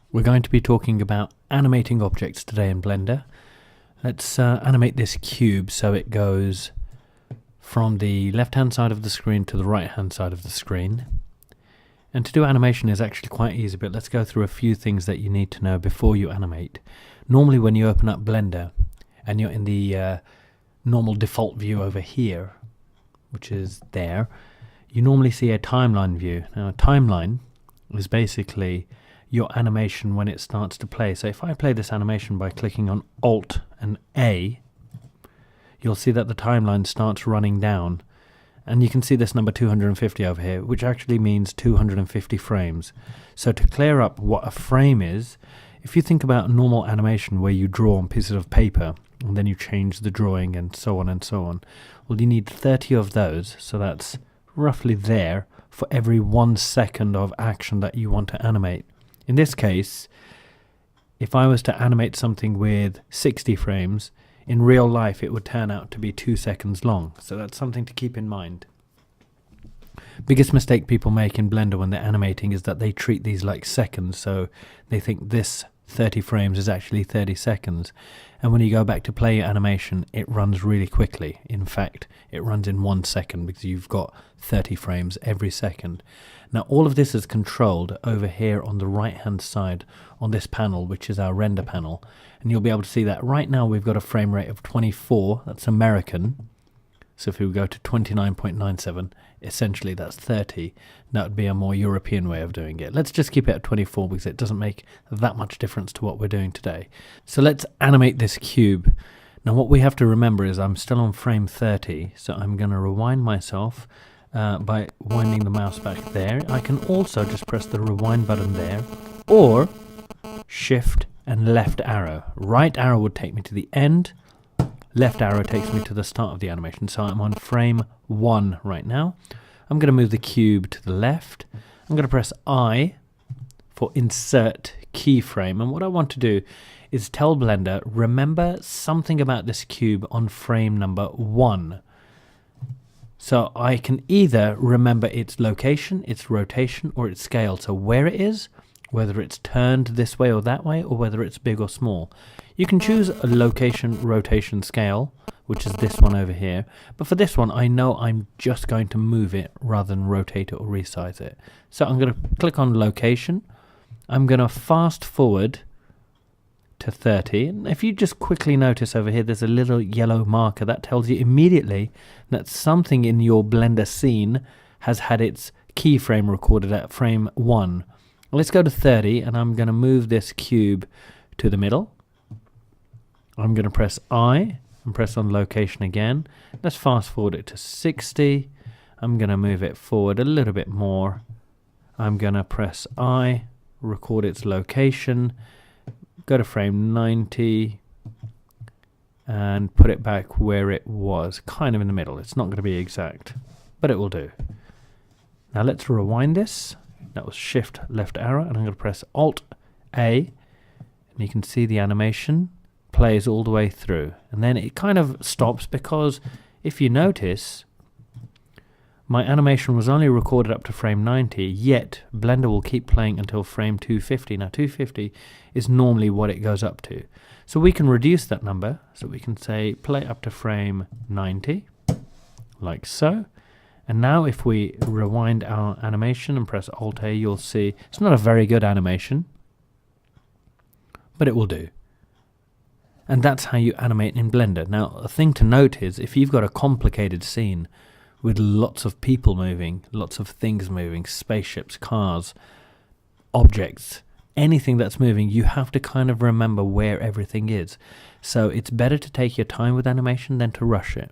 We're going to be talking about animating objects today in Blender. Let's animate this cube so it goes from the left hand side of the screen to the right hand side of the screen. And to do animation is actually quite easy, but let's go through a few things that you need to know before you animate. Normally when you open up Blender and you're in the normal default view over here, which is there, you normally see a timeline view. Now a timeline is basically your animation when it starts to play. So if I play this animation by clicking on Alt and A, you'll see that the timeline starts running down, and you can see this number 250 over here, which actually means 250 frames. So to clear up what a frame is, if you think about normal animation where you draw on pieces of paper and then you change the drawing and so on and so on, well, you need 30 of those, so that's roughly there for every 1 second of action that you want to animate. In this case, if I was to animate something with 60 frames, in real life it would turn out to be 2 seconds long. So that's something to keep in mind. Biggest mistake people make in Blender when they're animating is that they treat these like seconds. So they think this 30 frames is actually 30 seconds. And when you go back to play your animation, it runs really quickly. In fact, it runs in 1 second because you've got 30 frames every second. Now all of this is controlled over here on the right hand side on this panel, which is our render panel, and you'll be able to see that right now we've got a frame rate of 24, that's American. So if we go to 29.97, essentially that's 30. That would be a more European way of doing it. Let's just keep it at 24 because it doesn't make that much difference to what we're doing today. So let's animate this cube. Now what we have to remember is I'm still on frame 30, so I'm going to rewind myself by winding the mouse back there. I can also just press the rewind button there, or shift and left arrow. Right arrow would take me to the end, left arrow takes me to the start of the animation. So I'm on frame 1 right now. I'm going to move the cube to the left. I'm going to press I for insert keyframe, and what I want to do is tell Blender, remember something about this cube on frame number 1. So I can either remember its location, its rotation, or its scale. So where it is, whether it's turned this way or that way, or whether it's big or small. You can choose a location, rotation, scale, which is this one over here. But for this one, I know I'm just going to move it rather than rotate it or resize it. So I'm going to click on location. I'm going to fast forward to 30, and if you just quickly notice over here there's a little yellow marker that tells you immediately that something in your Blender scene has had its keyframe recorded at frame 1. Let's go to 30, and I'm going to move this cube to the middle. I'm going to press I and press on location again. Let's fast forward it to 60. I'm going to move it forward a little bit more. I'm going to press I, record its location, go to frame 90 and put it back where it was, kind of in the middle. It's not going to be exact, but it will do. Now let's rewind this. That was shift left arrow, and I'm going to press Alt A, and you can see the animation plays all the way through, and then it kind of stops because if you notice my animation was only recorded up to frame 90, yet Blender will keep playing until frame 250. Now 250 is normally what it goes up to. So we can reduce that number, so we can say play up to frame 90, like so. And now if we rewind our animation and press Alt A, you'll see it's not a very good animation, but it will do. And that's how you animate in Blender. Now a thing to note is if you've got a complicated scene with lots of people moving, lots of things moving, spaceships, cars, objects, anything that's moving, you have to kind of remember where everything is. So it's better to take your time with animation than to rush it.